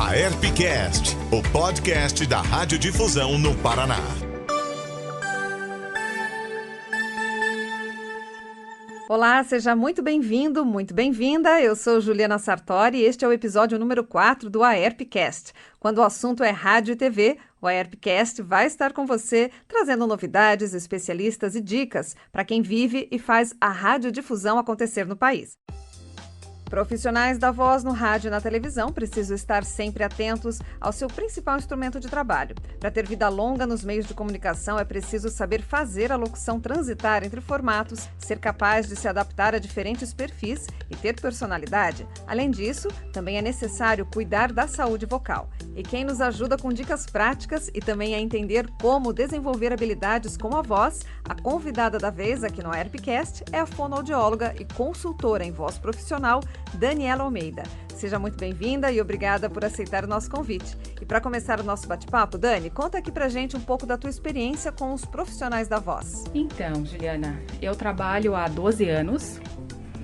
AERPcast, o podcast da Radiodifusão no Paraná. Olá, seja muito bem-vindo, muito bem-vinda. Eu sou Juliana Sartori e este é o episódio número 4 do AERPcast. Quando o assunto é rádio e TV, o AERPcast vai estar com você, trazendo novidades, especialistas e dicas para quem vive e faz a radiodifusão acontecer no país. Profissionais da voz no rádio e na televisão precisam estar sempre atentos ao seu principal instrumento de trabalho. Para ter vida longa nos meios de comunicação, é preciso saber fazer a locução transitar entre formatos, ser capaz de se adaptar a diferentes perfis e ter personalidade. Além disso, também é necessário cuidar da saúde vocal. E quem nos ajuda com dicas práticas e também a entender como desenvolver habilidades com a voz, a convidada da vez aqui no AERPcast é a fonoaudióloga e consultora em voz profissional, Daniela Almeida. Seja muito bem-vinda e obrigada por aceitar o nosso convite. E para começar o nosso bate-papo, Dani, conta aqui pra gente um pouco da tua experiência com os profissionais da voz. Então, Juliana, eu trabalho há 12 anos,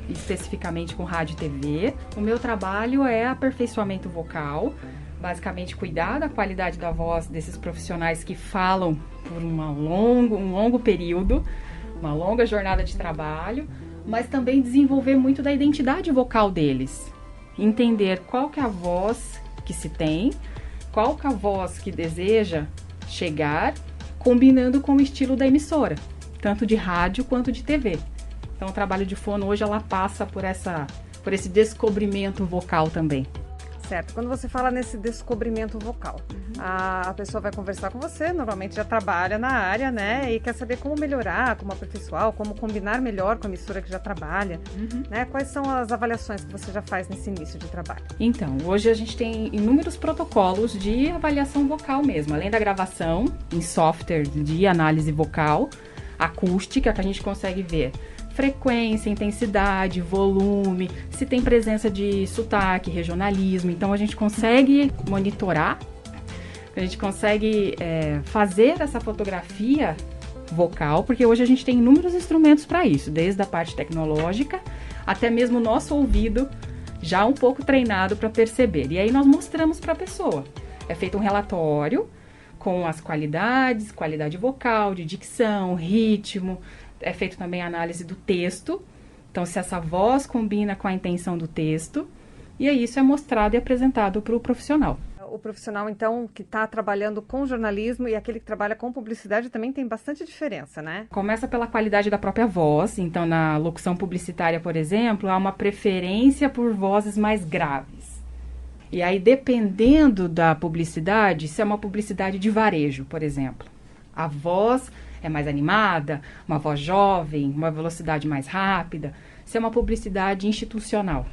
especificamente com rádio e TV. O meu trabalho é aperfeiçoamento vocal, basicamente cuidar da qualidade da voz desses profissionais que falam por um longo período, uma longa jornada de trabalho, mas também desenvolver muito da identidade vocal deles. Entender qual que é a voz que se tem, qual que é a voz que deseja chegar, combinando com o estilo da emissora, tanto de rádio quanto de TV. Então o trabalho de fono hoje ela passa por esse descobrimento vocal também. Certo, quando você fala nesse descobrimento vocal, a pessoa vai conversar com você, normalmente já trabalha na área, né? E quer saber como melhorar, como aperfeiçoar, como combinar melhor com a emissora que já trabalha, né? Quais são as avaliações que você já faz nesse início de trabalho? Então, hoje a gente tem inúmeros protocolos de avaliação vocal mesmo, além da gravação em software de análise vocal, acústica, que a gente consegue ver frequência, intensidade, volume, se tem presença de sotaque, regionalismo. Então a gente consegue monitorar, a gente consegue fazer essa fotografia vocal, porque hoje a gente tem inúmeros instrumentos para isso, desde a parte tecnológica até mesmo o nosso ouvido já um pouco treinado para perceber. E aí nós mostramos para a pessoa. É feito um relatório com as qualidades, qualidade vocal, de dicção, ritmo. É feito também a análise do texto, então se essa voz combina com a intenção do texto, e aí isso é mostrado e apresentado para o profissional. O profissional, então, que está trabalhando com jornalismo e aquele que trabalha com publicidade também tem bastante diferença, né? Começa pela qualidade da própria voz, então na locução publicitária, por exemplo, há uma preferência por vozes mais graves. E aí, dependendo da publicidade, se é uma publicidade de varejo, por exemplo, a voz é mais animada, uma voz jovem, uma velocidade mais rápida. Se é uma publicidade institucional,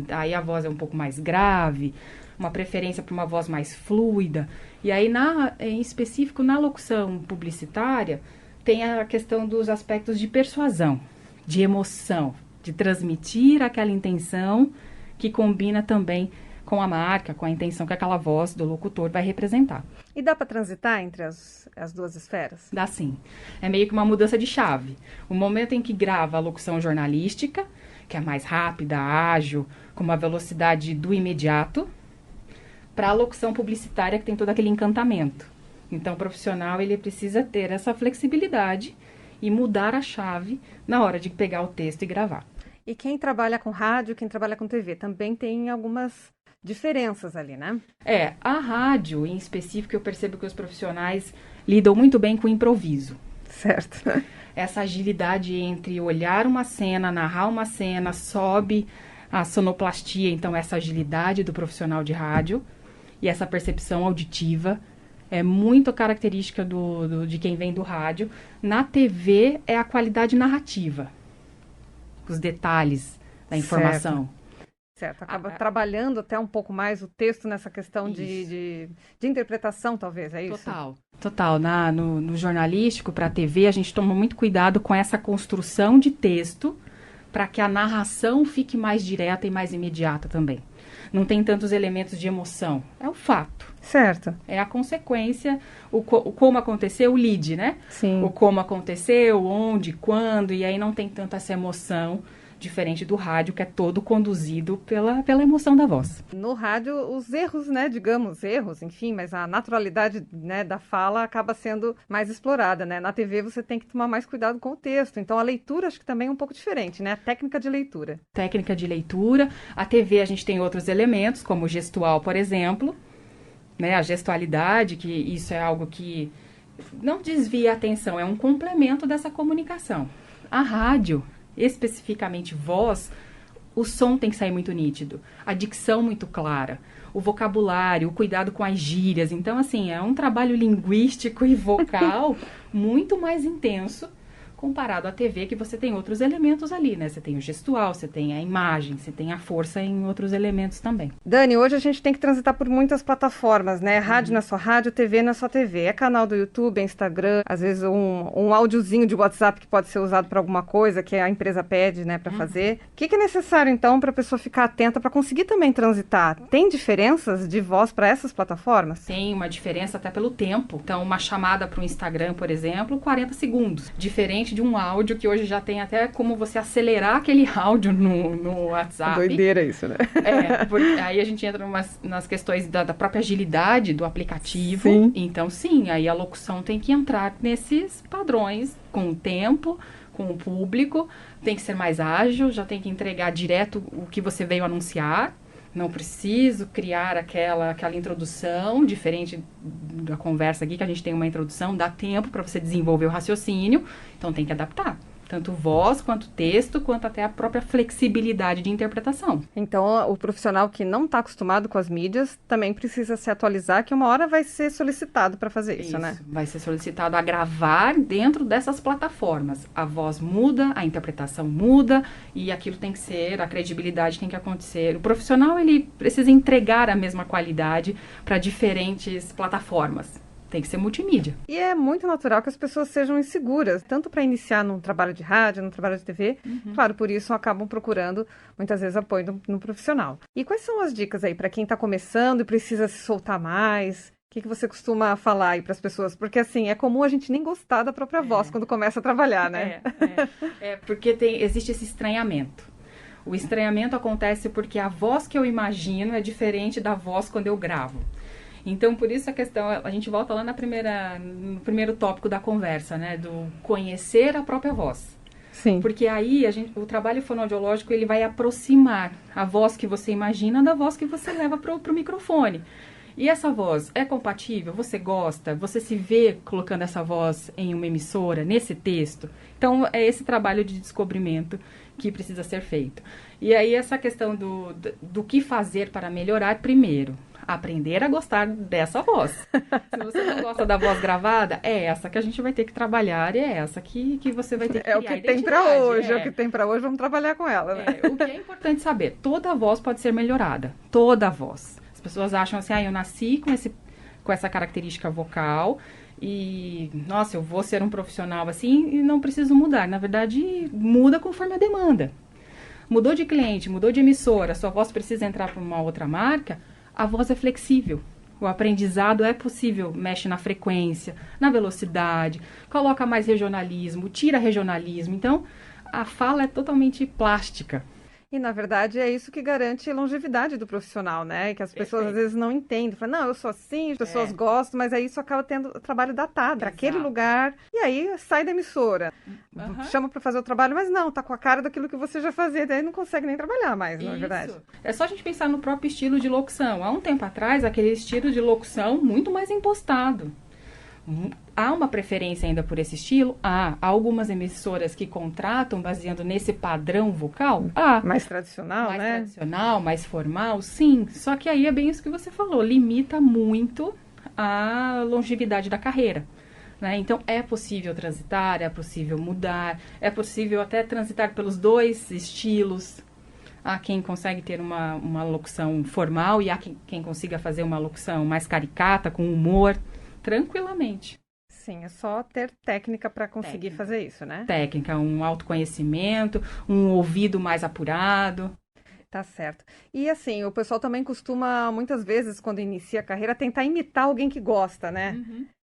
aí a voz é um pouco mais grave, uma preferência para uma voz mais fluida. E aí, em específico, na locução publicitária, tem a questão dos aspectos de persuasão, de emoção, de transmitir aquela intenção que combina também com a marca, com a intenção que aquela voz do locutor vai representar. E dá para transitar entre as duas esferas? Dá sim. É meio que uma mudança de chave. O momento em que grava a locução jornalística, que é mais rápida, ágil, com uma velocidade do imediato, para a locução publicitária, que tem todo aquele encantamento. Então, o profissional ele precisa ter essa flexibilidade e mudar a chave na hora de pegar o texto e gravar. E quem trabalha com rádio, quem trabalha com TV, também tem algumas diferenças ali, né? A rádio, em específico, eu percebo que os profissionais lidam muito bem com o improviso. Certo. Essa agilidade entre olhar uma cena, narrar uma cena, sobe a sonoplastia, então essa agilidade do profissional de rádio e essa percepção auditiva é muito característica de quem vem do rádio. Na TV é a qualidade narrativa, os detalhes da informação. Certo, acaba trabalhando até um pouco mais o texto nessa questão de interpretação, talvez, é isso? Total. No jornalístico, para a TV, a gente toma muito cuidado com essa construção de texto para que a narração fique mais direta e mais imediata também. Não tem tantos elementos de emoção, é o fato. Certo. É a consequência, o como aconteceu, o lead, né? Sim. O como aconteceu, onde, quando, e aí não tem tanta essa emoção diferente do rádio, que é todo conduzido pela emoção da voz. No rádio, os erros, né, digamos, erros, enfim, mas a naturalidade, né, da fala acaba sendo mais explorada, né? Na TV você tem que tomar mais cuidado com o texto, então a leitura acho que também é um pouco diferente, né? A técnica de leitura. Técnica de leitura. A TV a gente tem outros elementos, como o gestual, por exemplo, né? A gestualidade, que isso é algo que não desvia a atenção, é um complemento dessa comunicação. A rádio, especificamente voz, o som tem que sair muito nítido, a dicção muito clara, o vocabulário, o cuidado com as gírias. Então, assim, é um trabalho linguístico e vocal muito mais intenso comparado à TV, que você tem outros elementos ali, né? Você tem o gestual, você tem a imagem, você tem a força em outros elementos também. Dani, hoje a gente tem que transitar por muitas plataformas, né? Rádio não é só rádio, TV não é só TV. É canal do YouTube, é Instagram, às vezes um áudiozinho de WhatsApp que pode ser usado para alguma coisa que a empresa pede, né, para fazer. O que é necessário, então, para a pessoa ficar atenta, para conseguir também transitar? Tem diferenças de voz para essas plataformas? Tem uma diferença até pelo tempo. Então, uma chamada para o Instagram, por exemplo, 40 segundos. Diferente de um áudio que hoje já tem até como você acelerar aquele áudio no WhatsApp. Doideira isso, né? Porque aí a gente entra nas questões da própria agilidade do aplicativo. Sim. Então, sim, aí a locução tem que entrar nesses padrões com o tempo, com o público, tem que ser mais ágil, já tem que entregar direto o que você veio anunciar. Não preciso criar aquela introdução, diferente da conversa aqui, que a gente tem uma introdução, dá tempo para você desenvolver o raciocínio, então tem que adaptar. Tanto voz, quanto texto, quanto até a própria flexibilidade de interpretação. Então, o profissional que não está acostumado com as mídias também precisa se atualizar, que uma hora vai ser solicitado para fazer isso, né? Vai ser solicitado a gravar dentro dessas plataformas. A voz muda, a interpretação muda, e aquilo tem que ser, a credibilidade tem que acontecer. O profissional, ele precisa entregar a mesma qualidade para diferentes plataformas. Tem que ser multimídia. E é muito natural que as pessoas sejam inseguras, tanto para iniciar num trabalho de rádio, num trabalho de TV. Claro, por isso acabam procurando, muitas vezes, apoio no profissional. E quais são as dicas aí para quem está começando e precisa se soltar mais? O que você costuma falar aí para as pessoas? Porque, assim, é comum a gente nem gostar da própria voz quando começa a trabalhar, né? Porque existe esse estranhamento. O estranhamento acontece porque a voz que eu imagino é diferente da voz quando eu gravo. Então, por isso a questão, a gente volta lá no primeiro tópico da conversa, né? Do conhecer a própria voz. Sim. Porque aí o trabalho fonoaudiológico, ele vai aproximar a voz que você imagina da voz que você leva pro microfone. E essa voz é compatível? Você gosta? Você se vê colocando essa voz em uma emissora, nesse texto? Então, é esse trabalho de descobrimento que precisa ser feito. E aí, essa questão do que fazer para melhorar, primeiro, aprender a gostar dessa voz. Se você não gosta da voz gravada, é essa que a gente vai ter que trabalhar, e é essa que você vai ter que criar. É o que tem para hoje, é o que tem para hoje, vamos trabalhar com ela, né? O que é importante saber, toda voz pode ser melhorada, toda voz. As pessoas acham assim, eu nasci com essa característica vocal e, nossa, eu vou ser um profissional assim e não preciso mudar. Na verdade, muda conforme a demanda. Mudou de cliente, mudou de emissora, sua voz precisa entrar para uma outra marca, a voz é flexível. O aprendizado é possível, mexe na frequência, na velocidade, coloca mais regionalismo, tira regionalismo. Então, a fala é totalmente plástica. E, na verdade, é isso que garante a longevidade do profissional, né? Que as pessoas, às vezes, não entendem. Falam, não, eu sou assim, as pessoas gostam, mas aí isso acaba tendo trabalho datado para aquele lugar. E aí, sai da emissora. Chama para fazer o trabalho, mas não, tá com a cara daquilo que você já fazia. Daí não consegue nem trabalhar mais, na verdade. É só a gente pensar no próprio estilo de locução. Há um tempo atrás, aquele estilo de locução muito mais impostado. Há uma preferência ainda por esse estilo? Há algumas emissoras que contratam baseando nesse padrão vocal? Mais tradicional, né? Mais tradicional, mais formal, sim. Só que aí é bem isso que você falou, limita muito a longevidade da carreira. Né? Então, é possível transitar, é possível mudar, é possível até transitar pelos dois estilos. Há quem consegue ter uma locução formal e há quem consiga fazer uma locução mais caricata, com humor, tranquilamente. Sim, é só ter técnica para conseguir fazer isso, né? Técnica, um autoconhecimento, um ouvido mais apurado. Tá certo. E assim, o pessoal também costuma, muitas vezes, quando inicia a carreira, tentar imitar alguém que gosta, né?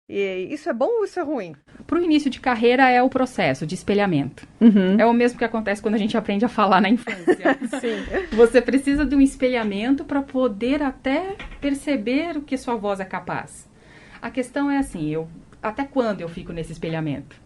E isso é bom ou isso é ruim? Para o início de carreira é o processo de espelhamento. É o mesmo que acontece quando a gente aprende a falar na infância. Sim. Você precisa de um espelhamento para poder até perceber o que sua voz é capaz. A questão é assim, até quando eu fico nesse espelhamento?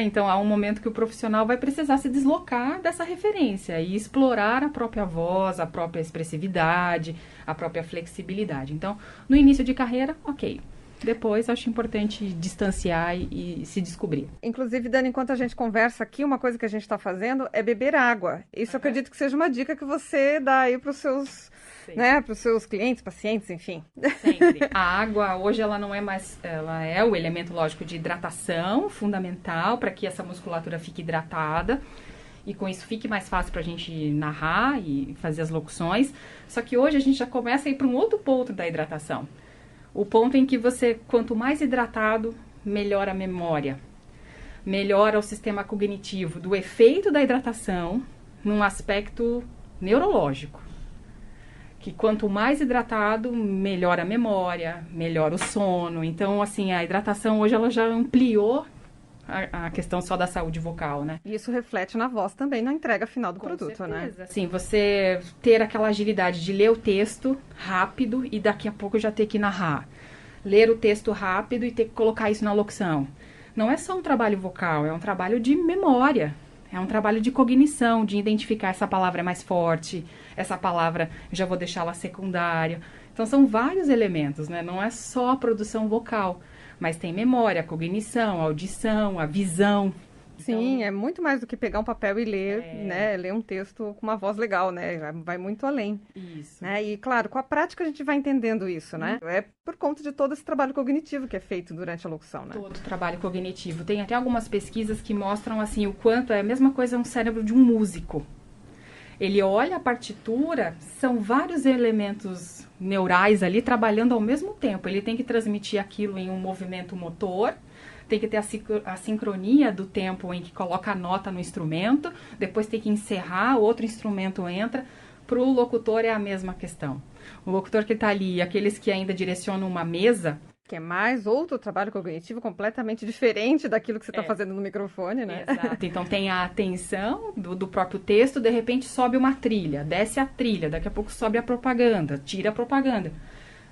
Então, há um momento que o profissional vai precisar se deslocar dessa referência e explorar a própria voz, a própria expressividade, a própria flexibilidade. Então, no início de carreira, ok. Depois, acho importante distanciar e se descobrir. Inclusive, Dani, enquanto a gente conversa aqui, uma coisa que a gente está fazendo é beber água. Isso eu acredito que seja uma dica que você dá aí para os seus, para os seus clientes, pacientes, enfim. Sempre. A água, hoje, ela não é mais... Ela é o elemento, lógico, de hidratação fundamental para que essa musculatura fique hidratada. E com isso fique mais fácil para a gente narrar e fazer as locuções. Só que hoje a gente já começa a ir para um outro ponto da hidratação. O ponto em que você, quanto mais hidratado, melhora a memória, melhora o sistema cognitivo, do efeito da hidratação num aspecto neurológico. Que quanto mais hidratado, melhora a memória, melhora o sono. Então, assim, a hidratação hoje ela já ampliou a questão só da saúde vocal, né? E isso reflete na voz também, na entrega final do produto, certeza, né? Sim, você ter aquela agilidade de ler o texto rápido e daqui a pouco já ter que narrar. Ler o texto rápido e ter que colocar isso na locução. Não é só um trabalho vocal, é um trabalho de memória. É um trabalho de cognição, de identificar essa palavra é mais forte, essa palavra já vou deixá-la secundária. Então são vários elementos, né? Não é só a produção vocal. Mas tem memória, cognição, audição, a visão. Sim, então, é muito mais do que pegar um papel e ler, né? Ler um texto com uma voz legal, né? Vai muito além. Isso. Né? E, claro, com a prática a gente vai entendendo isso, né? É por conta de todo esse trabalho cognitivo que é feito durante a locução, né? Todo trabalho cognitivo. Tem até algumas pesquisas que mostram, assim, o quanto é a mesma coisa um cérebro de um músico. Ele olha a partitura, são vários elementos neurais ali trabalhando ao mesmo tempo. Ele tem que transmitir aquilo em um movimento motor, tem que ter a sincronia do tempo em que coloca a nota no instrumento, depois tem que encerrar, outro instrumento entra. Para o locutor é a mesma questão. O locutor que está ali, aqueles que ainda direcionam uma mesa... Que é mais outro trabalho cognitivo completamente diferente daquilo que você está fazendo no microfone, né? Exato. Então tem a atenção do próprio texto, de repente sobe uma trilha, desce a trilha, daqui a pouco sobe a propaganda, tira a propaganda.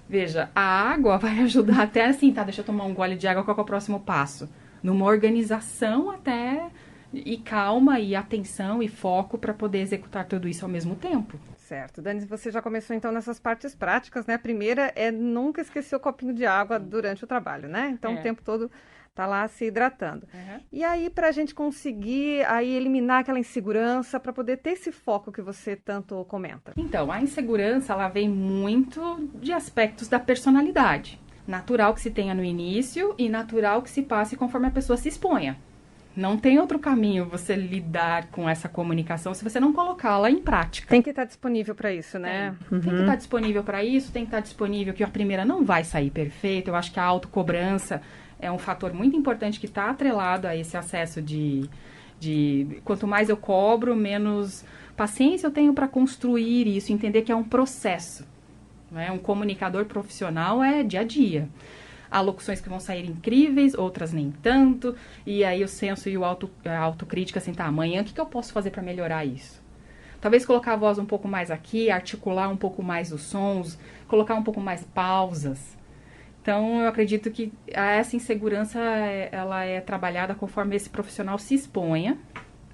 Veja, a água vai ajudar até assim, tá, deixa eu tomar um gole de água, qual é o próximo passo? Numa organização até, e calma, e atenção, e foco para poder executar tudo isso ao mesmo tempo. Certo. Dani, você já começou então nessas partes práticas, né? A primeira é nunca esquecer o copinho de água durante o trabalho, né? Então o tempo todo tá lá se hidratando. E aí, para a gente conseguir aí eliminar aquela insegurança, para poder ter esse foco que você tanto comenta? Então, a insegurança, ela vem muito de aspectos da personalidade. Natural que se tenha no início e natural que se passe conforme a pessoa se exponha. Não tem outro caminho você lidar com essa comunicação se você não colocá-la em prática. Tem que estar disponível para isso, né? Tem que estar disponível para isso, tem que estar disponível que a primeira não vai sair perfeita. Eu acho que a autocobrança é um fator muito importante que está atrelado a esse acesso de quanto mais eu cobro, menos paciência eu tenho para construir isso, entender que é um processo. Né? Um comunicador profissional é dia a dia. Há locuções que vão sair incríveis, outras nem tanto. E aí o senso e a autocrítica, assim, tá, amanhã o que eu posso fazer para melhorar isso? Talvez colocar a voz um pouco mais aqui, articular um pouco mais os sons, colocar um pouco mais pausas. Então, eu acredito que essa insegurança, ela é trabalhada conforme esse profissional se exponha,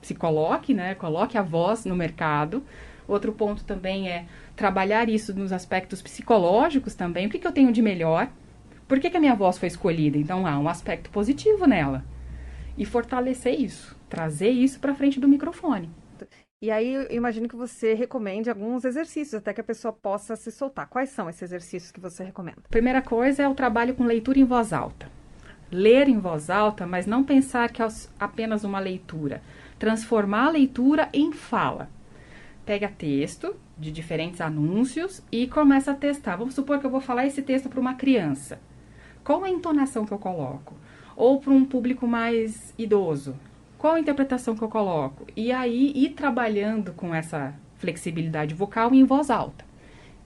se coloque, né? Coloque a voz no mercado. Outro ponto também é trabalhar isso nos aspectos psicológicos também. O que eu tenho de melhor? Por que a minha voz foi escolhida? Então, há um aspecto positivo nela. E fortalecer isso, trazer isso para frente do microfone. E aí, eu imagino que você recomende alguns exercícios, até que a pessoa possa se soltar. Quais são esses exercícios que você recomenda? Primeira coisa é o trabalho com leitura em voz alta. Ler em voz alta, mas não pensar que é apenas uma leitura. Transformar a leitura em fala. Pega texto de diferentes anúncios e começa a testar. Vamos supor que eu vou falar esse texto para uma criança. Qual a entonação que eu coloco? Ou para um público mais idoso? Qual a interpretação que eu coloco? E aí, ir trabalhando com essa flexibilidade vocal em voz alta.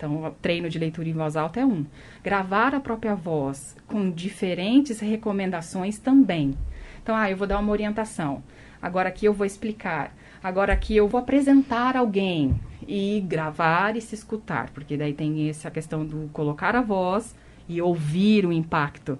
Então, o treino de leitura em voz alta é um. Gravar a própria voz com diferentes recomendações também. Então, eu vou dar uma orientação. Agora aqui eu vou explicar. Agora aqui eu vou apresentar alguém. E gravar e se escutar. Porque daí tem essa questão do colocar a voz e ouvir o impacto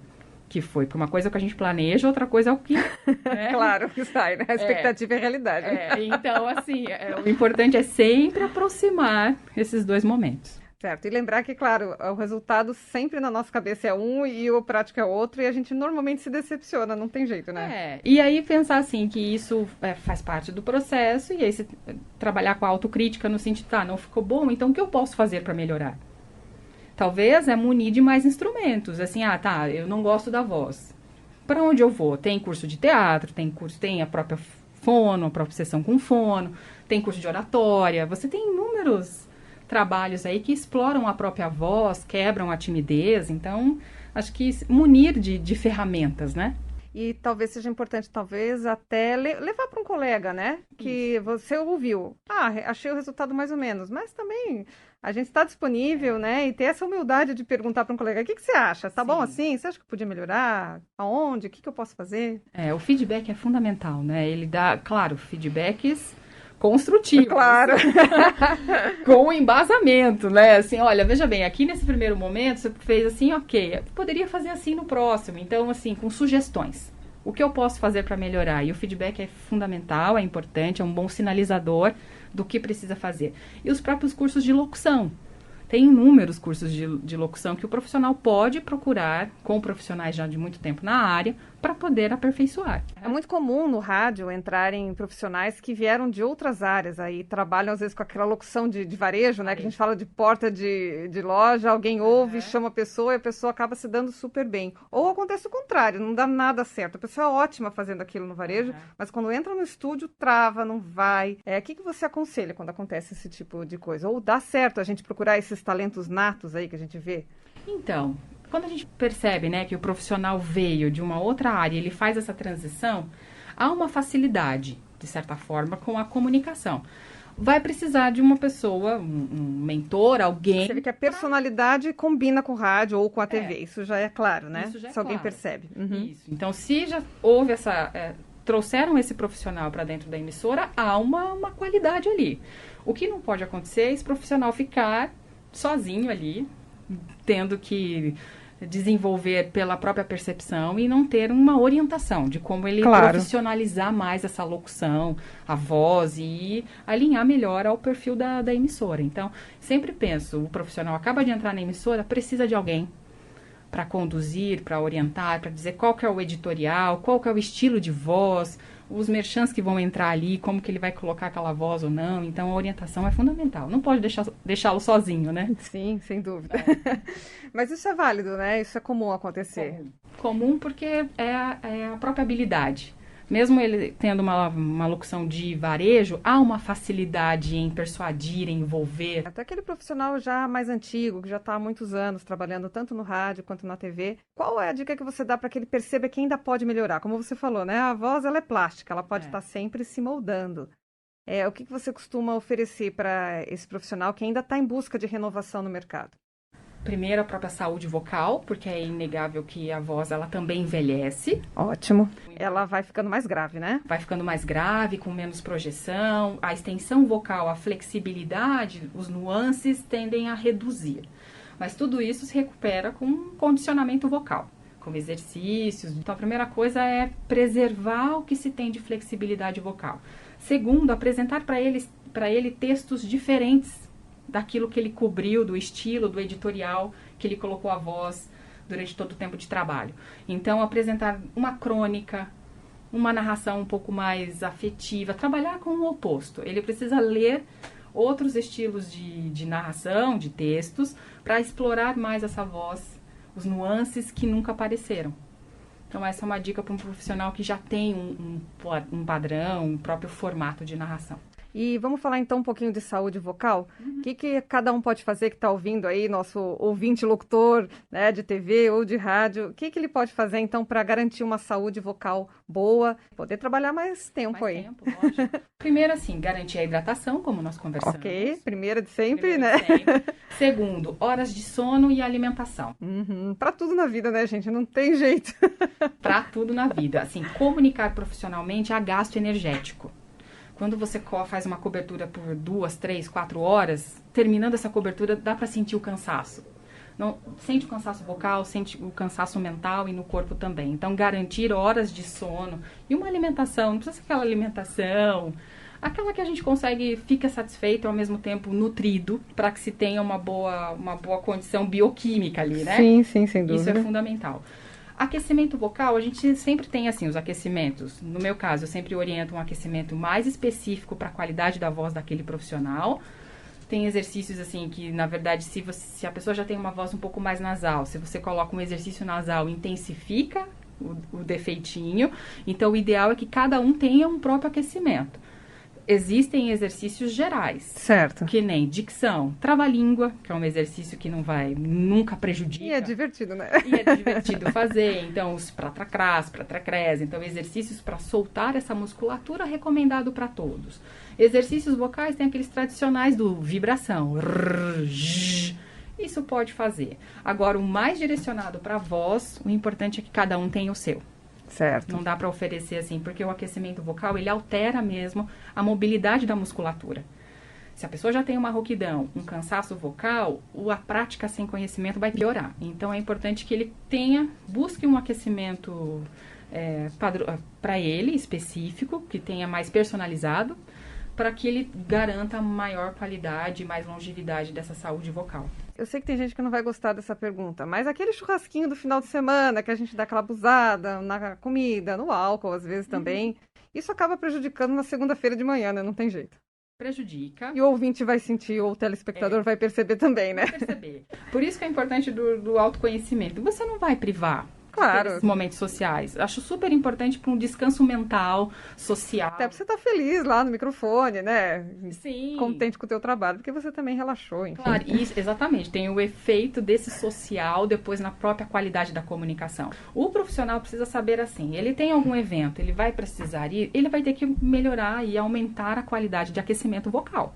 que foi. Porque uma coisa é o que a gente planeja, outra coisa é o que... Né? Claro que sai, né? A expectativa é a realidade. Então, assim, o importante é sempre aproximar esses dois momentos. Certo, e lembrar que, claro, o resultado sempre na nossa cabeça é um e o prático é outro, e a gente normalmente se decepciona, não tem jeito, né? E aí pensar assim, que isso faz parte do processo, e aí você trabalhar com a autocrítica no sentido, não ficou bom, então o que eu posso fazer para melhorar? Talvez munir de mais instrumentos, assim, eu não gosto da voz. Para onde eu vou? Tem curso de teatro, tem a própria fono, a própria sessão com fono, tem curso de oratória, você tem inúmeros trabalhos aí que exploram a própria voz, quebram a timidez, então acho que munir de ferramentas, né? E talvez seja importante, até levar para um colega, né? Que você ouviu. Achei o resultado mais ou menos, mas também a gente está disponível, né? E ter essa humildade de perguntar para um colega, o que você acha? Tá bom assim? Você acha que podia melhorar? Aonde? O que eu posso fazer? O feedback é fundamental, né? Ele dá, claro, feedbacks construtivos. Claro. Com embasamento, né? Assim, olha, veja bem, aqui nesse primeiro momento você fez assim, ok, poderia fazer assim no próximo. Então, assim, com sugestões. O que eu posso fazer para melhorar? E o feedback é fundamental, é importante, é um bom sinalizador do que precisa fazer. E os próprios cursos de locução. Tem inúmeros cursos de locução que o profissional pode procurar com profissionais já de muito tempo na área para poder aperfeiçoar. É muito comum no rádio entrarem profissionais que vieram de outras áreas, aí trabalham às vezes com aquela locução de varejo, né? Que a gente fala de porta de loja, alguém ouve, chama a pessoa e a pessoa acaba se dando super bem. Ou acontece o contrário, não dá nada certo. A pessoa é ótima fazendo aquilo no varejo, mas quando entra no estúdio, trava, não vai. O que você aconselha quando acontece esse tipo de coisa? Ou dá certo a gente procurar esses talentos natos aí que a gente vê? Então, quando a gente percebe, né, que o profissional veio de uma outra área e ele faz essa transição, há uma facilidade, de certa forma, com a comunicação. Vai precisar de uma pessoa, um mentor, alguém... Você vê que a personalidade combina com o rádio ou com a TV, isso já é claro, né? Isso já é se alguém claro. percebe. Isso. Então, se já houve trouxeram esse profissional para dentro da emissora, há uma qualidade ali. O que não pode acontecer é esse profissional ficar sozinho ali, tendo que desenvolver pela própria percepção e não ter uma orientação de como ele profissionalizar mais essa locução, a voz e alinhar melhor ao perfil da emissora. Então, sempre penso, o profissional acaba de entrar na emissora, precisa de alguém para conduzir, para orientar, para dizer qual que é o editorial, qual que é o estilo de voz, os merchants que vão entrar ali, como que ele vai colocar aquela voz ou não. Então, a orientação é fundamental. Não pode deixá-lo sozinho, né? Sim, sem dúvida. Mas isso é válido, né? Isso é comum acontecer. Comum porque é a própria habilidade. Mesmo ele tendo uma locução de varejo, há uma facilidade em persuadir, em envolver. Até aquele profissional já mais antigo, que já está há muitos anos trabalhando tanto no rádio quanto na TV, qual é a dica que você dá para que ele perceba que ainda pode melhorar? Como você falou, né? A voz, ela é plástica, ela pode estar sempre se moldando. O que você costuma oferecer para esse profissional que ainda está em busca de renovação no mercado? Primeiro, a própria saúde vocal, porque é inegável que a voz, ela também envelhece. Ótimo. Ela vai ficando mais grave, né? Vai ficando mais grave, com menos projeção. A extensão vocal, a flexibilidade, os nuances tendem a reduzir. Mas tudo isso se recupera com condicionamento vocal, com exercícios. Então, a primeira coisa é preservar o que se tem de flexibilidade vocal. Segundo, apresentar para ele textos diferentes daquilo que ele cobriu, do estilo, do editorial que ele colocou a voz durante todo o tempo de trabalho. Então, apresentar uma crônica, uma narração um pouco mais afetiva, trabalhar com o oposto. Ele precisa ler outros estilos de narração, de textos, para explorar mais essa voz, os nuances que nunca apareceram. Então, essa é uma dica para um profissional que já tem um padrão, um próprio formato de narração. E vamos falar então um pouquinho de saúde vocal? O que cada um pode fazer que está ouvindo aí, nosso ouvinte locutor, né, de TV ou de rádio? O que ele pode fazer então para garantir uma saúde vocal boa, poder trabalhar mais tempo aí? Lógico. Primeiro, assim, garantir a hidratação, como nós conversamos. Ok, primeira de sempre, Primeiro né? de sempre. Segundo, horas de sono e alimentação. Para tudo na vida, né, gente? Não tem jeito. Para tudo na vida. Assim, comunicar profissionalmente é gasto energético. Quando você faz uma cobertura por 2, 3, 4 horas, terminando essa cobertura, dá para sentir o cansaço. Não, sente o cansaço vocal, sente o cansaço mental e no corpo também. Então, garantir horas de sono e uma alimentação. Não precisa ser aquela alimentação, aquela que a gente consegue, fica satisfeito e ao mesmo tempo nutrido, para que se tenha uma boa condição bioquímica ali, né? Sim, sem dúvida. Isso é fundamental. Aquecimento vocal, a gente sempre tem assim os aquecimentos. No meu caso, eu sempre oriento um aquecimento mais específico para a qualidade da voz daquele profissional. Tem exercícios assim que, na verdade, se a pessoa já tem uma voz um pouco mais nasal, se você coloca um exercício nasal, intensifica o defeitinho. Então, o ideal é que cada um tenha um próprio aquecimento. Existem exercícios gerais. Certo. Que nem dicção, trava-língua, que é um exercício que nunca prejudica. E é divertido, né? E é divertido fazer. Então, os pratracrás, pratracrés. Então, exercícios para soltar essa musculatura recomendado para todos. Exercícios vocais tem aqueles tradicionais do vibração. Isso pode fazer. Agora, o mais direcionado para a voz, o importante é que cada um tenha o seu. Certo. Não dá para oferecer assim, porque o aquecimento vocal, ele altera mesmo a mobilidade da musculatura. Se a pessoa já tem uma rouquidão, um cansaço vocal, a prática sem conhecimento vai piorar. Então, é importante que ele busque um aquecimento para ele, específico, que tenha mais personalizado, para que ele garanta maior qualidade e mais longevidade dessa saúde vocal. Eu sei que tem gente que não vai gostar dessa pergunta, mas aquele churrasquinho do final de semana, que a gente dá aquela abusada na comida, no álcool, às vezes também, isso acaba prejudicando na segunda-feira de manhã, né? Não tem jeito. Prejudica. E o ouvinte vai sentir, ou o telespectador vai perceber também, né? Vai perceber. Por isso que é importante do autoconhecimento. Você não vai privar. Claro. Esses momentos sociais. Acho super importante para um descanso mental, social. Até pra você estar feliz lá no microfone, né? Sim. Contente com o teu trabalho, porque você também relaxou, enfim. Claro, isso, exatamente. Tem o efeito desse social depois na própria qualidade da comunicação. O profissional precisa saber assim, ele tem algum evento, ele vai precisar ir, ele vai ter que melhorar e aumentar a qualidade de aquecimento vocal.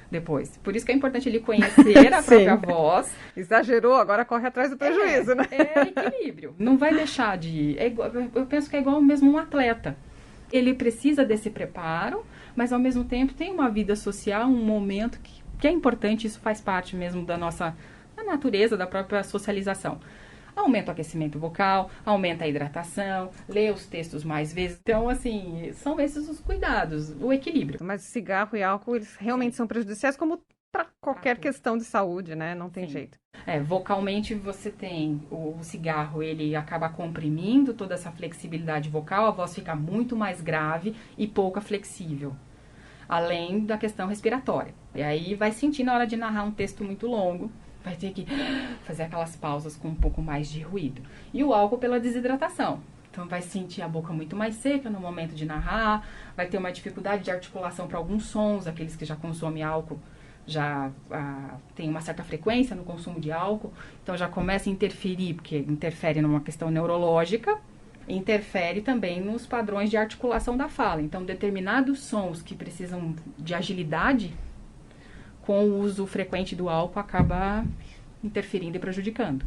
Depois. Por isso que é importante ele conhecer a própria voz. Exagerou, agora corre atrás do prejuízo, né? É equilíbrio. Não vai deixar de... eu penso que é igual mesmo um atleta. Ele precisa desse preparo, mas ao mesmo tempo tem uma vida social, um momento que é importante, isso faz parte mesmo da natureza, da própria socialização. Aumenta o aquecimento vocal, aumenta a hidratação, lê os textos mais vezes. Então, assim, são esses os cuidados, o equilíbrio. Mas cigarro e álcool, eles realmente são prejudiciais, como para qualquer questão de saúde, né? Não tem jeito. Vocalmente você tem o cigarro, ele acaba comprimindo toda essa flexibilidade vocal, a voz fica muito mais grave e pouca flexível. Além da questão respiratória. E aí vai sentir na hora de narrar um texto muito longo, vai ter que fazer aquelas pausas com um pouco mais de ruído. E o álcool pela desidratação. Então vai sentir a boca muito mais seca no momento de narrar, vai ter uma dificuldade de articulação para alguns sons, aqueles que já consomem álcool já tem uma certa frequência no consumo de álcool, então já começa a interferir, porque interfere numa questão neurológica, interfere também nos padrões de articulação da fala. Então determinados sons que precisam de agilidade, com o uso frequente do álcool, acaba interferindo e prejudicando.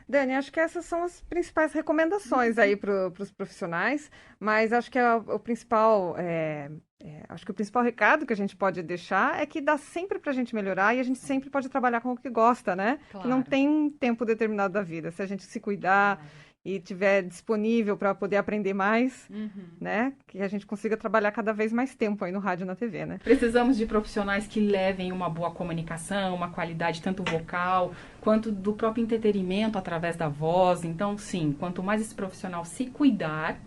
Dani, acho que essas são as principais recomendações aí para os profissionais, mas acho que o principal recado que a gente pode deixar é que dá sempre para a gente melhorar e a gente sempre pode trabalhar com o que gosta, né? Claro. Que não tem um tempo determinado da vida. Se a gente se cuidar e tiver disponível para poder aprender mais, né? Que a gente consiga trabalhar cada vez mais tempo aí no rádio e na TV, né? Precisamos de profissionais que levem uma boa comunicação, uma qualidade tanto vocal, quanto do próprio entretenimento através da voz. Então, sim, quanto mais esse profissional se cuidar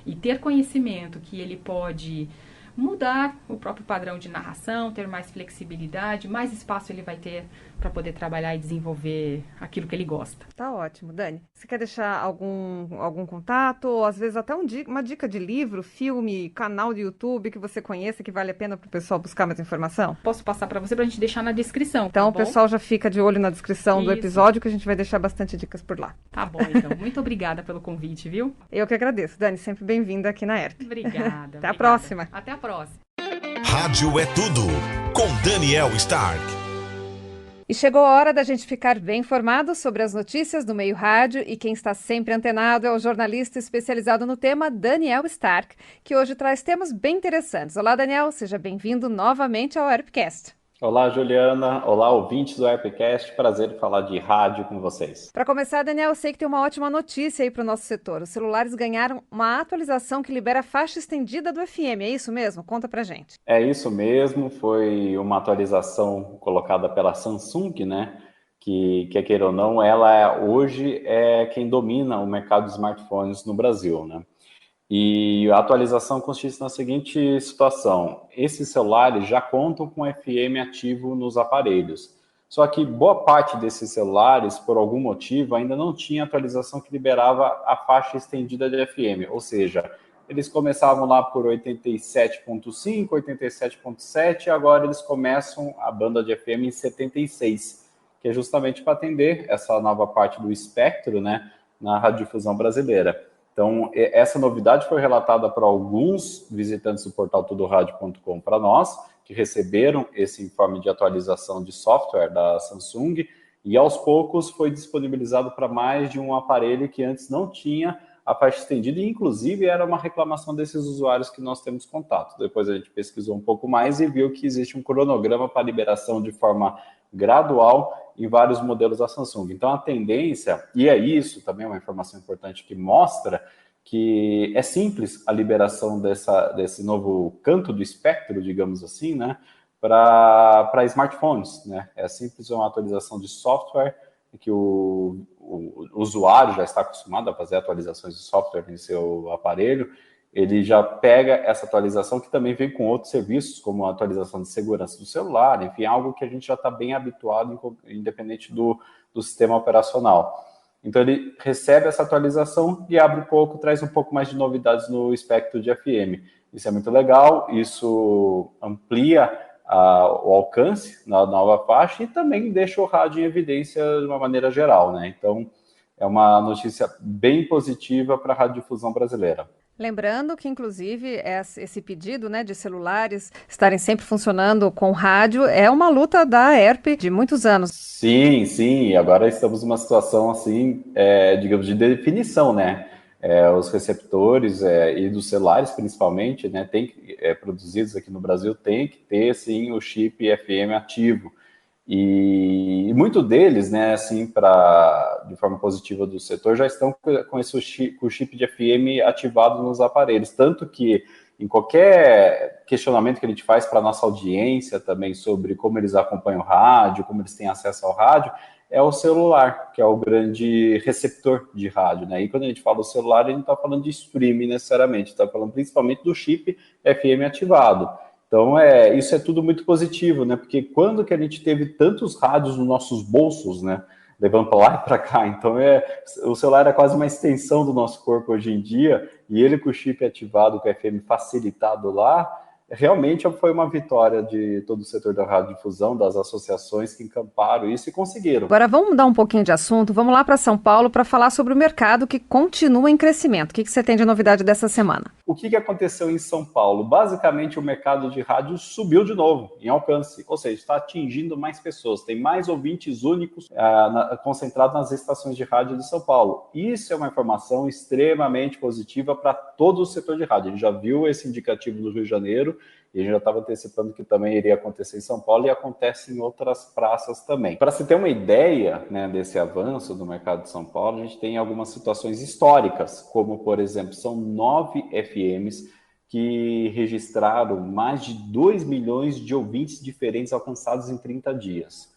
e ter conhecimento que ele pode mudar o próprio padrão de narração, ter mais flexibilidade, mais espaço ele vai ter para poder trabalhar e desenvolver aquilo que ele gosta. Tá ótimo, Dani. Você quer deixar algum contato, ou às vezes até uma dica de livro, filme, canal de YouTube que você conheça que vale a pena para o pessoal buscar mais informação? Posso passar para você para a gente deixar na descrição, Então tá o bom? pessoal já fica de olho na descrição do Isso. episódio, que a gente vai deixar bastante dicas por lá. Tá bom, então. Muito obrigada pelo convite, viu? Eu que agradeço, Dani, sempre bem-vinda aqui na ERP. Obrigada. Até a próxima. Até a próxima. Rádio é tudo, com Daniel Stark. E chegou a hora da gente ficar bem informado sobre as notícias do meio rádio, e quem está sempre antenado é o jornalista especializado no tema, Daniel Stark, que hoje traz temas bem interessantes. Olá, Daniel, seja bem-vindo novamente ao ERPcast. Olá, Juliana. Olá, ouvintes do ERPcast. Prazer em falar de rádio com vocês. Para começar, Daniel, eu sei que tem uma ótima notícia aí para o nosso setor. Os celulares ganharam uma atualização que libera a faixa estendida do FM. É isso mesmo? Conta pra gente. É isso mesmo. Foi uma atualização colocada pela Samsung, né? Que quer queira ou não, ela hoje é quem domina o mercado de smartphones no Brasil, né? E a atualização consiste na seguinte situação: esses celulares já contam com FM ativo nos aparelhos. Só que boa parte desses celulares, por algum motivo, ainda não tinha atualização que liberava a faixa estendida de FM. Ou seja, eles começavam lá por 87.5, 87.7, e agora eles começam a banda de FM em 76, que é justamente para atender essa nova parte do espectro, né, na radiodifusão brasileira. Então, essa novidade foi relatada para alguns visitantes do portal tudoradio.com para nós, que receberam esse informe de atualização de software da Samsung, e aos poucos foi disponibilizado para mais de um aparelho que antes não tinha a faixa estendida, e inclusive era uma reclamação desses usuários que nós temos contato. Depois a gente pesquisou um pouco mais e viu que existe um cronograma para liberação de forma gradual em vários modelos da Samsung. Então a tendência, e é isso também uma informação importante que mostra que é simples a liberação desse novo canto do espectro, digamos assim, né, para smartphones, né? É simples, uma atualização de software que o usuário já está acostumado a fazer atualizações de software em seu aparelho. Ele já pega essa atualização, que também vem com outros serviços, como a atualização de segurança do celular, enfim, algo que a gente já está bem habituado, independente do sistema operacional. Então, ele recebe essa atualização e abre um pouco, traz um pouco mais de novidades no espectro de FM. Isso é muito legal, isso amplia o alcance na nova faixa e também deixa o rádio em evidência de uma maneira geral, né? Então, é uma notícia bem positiva para a radiodifusão brasileira. Lembrando que, inclusive, esse pedido, né, de celulares estarem sempre funcionando com rádio é uma luta da ERP de muitos anos. Sim, sim. Agora estamos numa situação, assim, digamos, de definição, né? Os receptores e dos celulares, principalmente, né, produzidos aqui no Brasil, tem que ter, sim, o chip FM ativo. E muito deles, né, assim, de forma positiva do setor, já estão com o chip de FM ativado nos aparelhos. Tanto que, em qualquer questionamento que a gente faz para a nossa audiência também sobre como eles acompanham o rádio, como eles têm acesso ao rádio, é o celular, que é o grande receptor de rádio, né? E quando a gente fala do celular, a gente não está falando de streaming necessariamente, está falando principalmente do chip FM ativado. Então, isso é tudo muito positivo, né? Porque quando que a gente teve tantos rádios nos nossos bolsos, né? Levando para lá e para cá. Então, o celular é quase uma extensão do nosso corpo hoje em dia, e ele com o chip ativado, com o FM facilitado lá, realmente foi uma vitória de todo o setor da radiodifusão, das associações que encamparam isso e conseguiram. Agora vamos mudar um pouquinho de assunto, vamos lá para São Paulo para falar sobre o mercado que continua em crescimento. O que você tem de novidade dessa semana? O que aconteceu em São Paulo? Basicamente, o mercado de rádio subiu de novo em alcance, ou seja, está atingindo mais pessoas, tem mais ouvintes únicos concentrados nas estações de rádio de São Paulo. Isso é uma informação extremamente positiva para todo o setor de rádio. A gente já viu esse indicativo no Rio de Janeiro, e a gente já estava antecipando que também iria acontecer em São Paulo e acontece em outras praças também. Para se ter uma ideia, né, desse avanço do mercado de São Paulo, a gente tem algumas situações históricas, como, por exemplo, são 9 FMs que registraram mais de 2 milhões de ouvintes diferentes alcançados em 30 dias.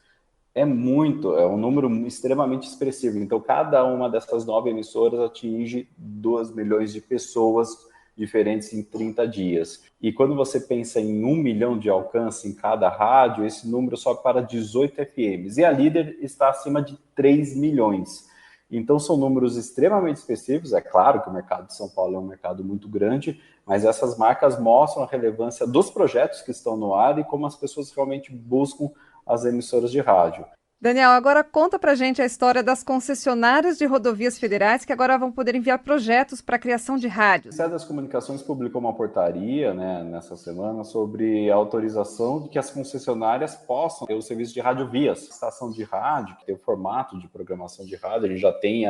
É um número extremamente expressivo. Então, cada uma dessas 9 emissoras atinge 2 milhões de pessoas diferentes em 30 dias. E quando você pensa em 1 milhão de alcance em cada rádio, esse número sobe para 18 FMs. E a líder está acima de 3 milhões. Então, são números extremamente específicos. É claro que o mercado de São Paulo é um mercado muito grande, mas essas marcas mostram a relevância dos projetos que estão no ar e como as pessoas realmente buscam as emissoras de rádio. Daniel, agora conta pra gente a história das concessionárias de rodovias federais que agora vão poder enviar projetos para a criação de rádios. O Ministério das Comunicações publicou uma portaria, nessa semana sobre a autorização de que as concessionárias possam ter o serviço de radiovias. Estação de rádio, que tem o formato de programação de rádio, a gente já tem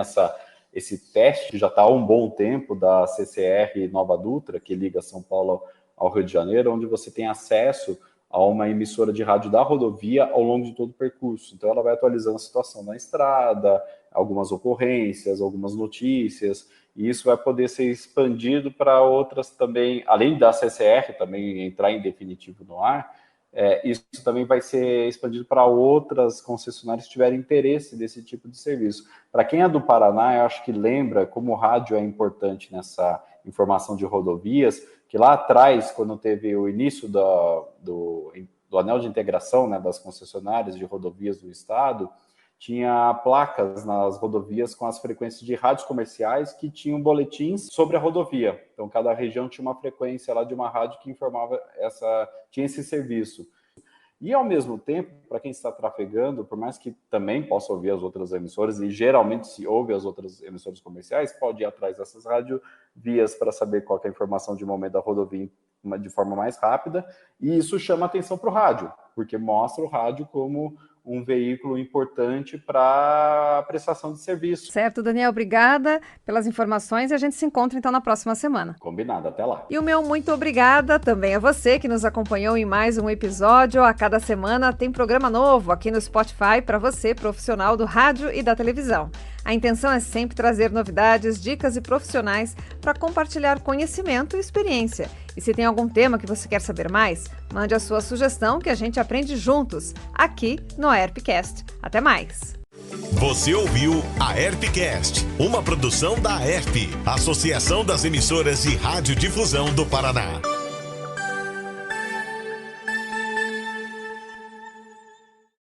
esse teste, que já está há um bom tempo, da CCR Nova Dutra, que liga São Paulo ao Rio de Janeiro, onde você tem acesso a uma emissora de rádio da rodovia ao longo de todo o percurso. Então, ela vai atualizando a situação na estrada, algumas ocorrências, algumas notícias, e isso vai poder ser expandido para outras também, além da CCR também entrar em definitivo no ar, isso também vai ser expandido para outras concessionárias que tiverem interesse desse tipo de serviço. Para quem é do Paraná, eu acho que lembra como o rádio é importante nessa informação de rodovias, que lá atrás, quando teve o início do anel de integração, né, das concessionárias de rodovias do estado, tinha placas nas rodovias com as frequências de rádios comerciais que tinham boletins sobre a rodovia. Então, cada região tinha uma frequência lá de uma rádio que informava tinha esse serviço. E, ao mesmo tempo, para quem está trafegando, por mais que também possa ouvir as outras emissoras, e geralmente se ouve as outras emissoras comerciais, pode ir atrás dessas radiovias para saber qual é a informação de momento da rodovia de forma mais rápida, e isso chama atenção para o rádio, porque mostra o rádio como um veículo importante para a prestação de serviço. Certo, Daniel, obrigada pelas informações e a gente se encontra então na próxima semana. Combinado, até lá. E o meu muito obrigada também a você que nos acompanhou em mais um episódio. A cada semana tem programa novo aqui no Spotify para você, profissional do rádio e da televisão. A intenção é sempre trazer novidades, dicas e profissionais para compartilhar conhecimento e experiência. E se tem algum tema que você quer saber mais, mande a sua sugestão que a gente aprende juntos, aqui no AERPcast. Até mais! Você ouviu a AERPcast, uma produção da AERP, Associação das Emissoras de Radiodifusão do Paraná.